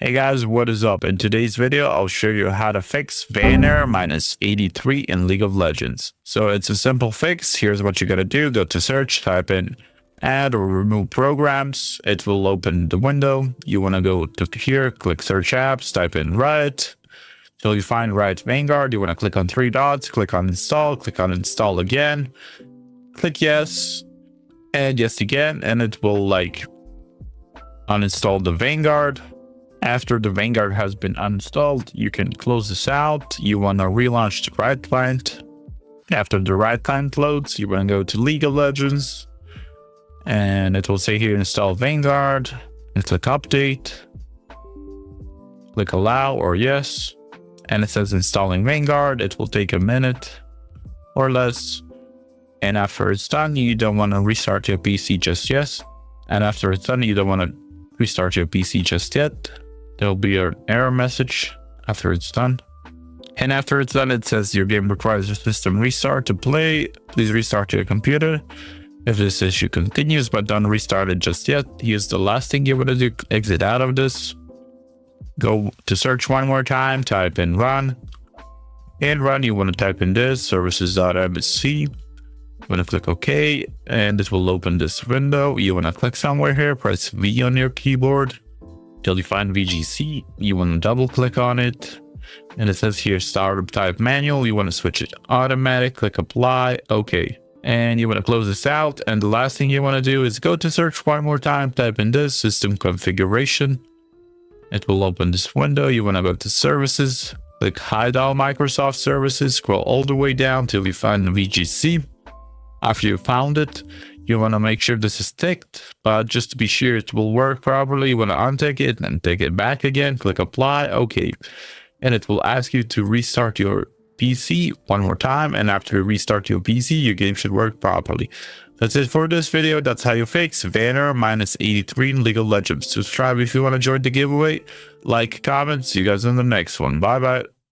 Hey guys, what is up? In today's video, I'll show you how to fix Vanner minus 83 in League of Legends. So it's a simple fix. Here's what you gotta do. Go to search, type in add or remove programs. It will open the window. You wanna go to here, click search apps, type in Riot. Till you find Riot Vanguard, you wanna click on three dots, click on install again. Click yes, and yes again, and it will uninstall the Vanguard. After the Vanguard has been uninstalled, you can close this out. You want to relaunch the Riot client. After the Riot client loads, you want to go to League of Legends. And it will say here install Vanguard. And click update. Click allow or yes. And it says installing Vanguard. It will take a minute or less. And after it's done, you don't want to restart your PC just yet. And after it's done, you don't want to restart your PC just yet. There'll be an error message after it's done. And after it's done, it says your game requires a system restart to play. Please restart your computer. If this issue continues but don't restart it just yet, here's the last thing you want to do. Exit out of this. Go to search one more time, type in run. In run, you want to type in this, services.msc. You want to click OK, and it will open this window. You want to click somewhere here, press V on your keyboard. Till you find VGC, you want to double click on it. And it says here startup type manual. You want to switch it to automatic, click apply, okay. And you want to close this out. And the last thing you want to do is go to search one more time, type in this system configuration. It will open this window. You want to go to services, click hide all Microsoft services, scroll all the way down till you find the VGC. After you found it, you want to make sure this is ticked, but just to be sure it will work properly, you want to untick it and take it back again, click apply, okay. And it will ask you to restart your PC one more time, and after you restart your PC, your game should work properly. That's it for this video. That's how you fix Vanner minus 83 in League of Legends. Subscribe if you want to join the giveaway, like, comment, see you guys in the next one. Bye bye.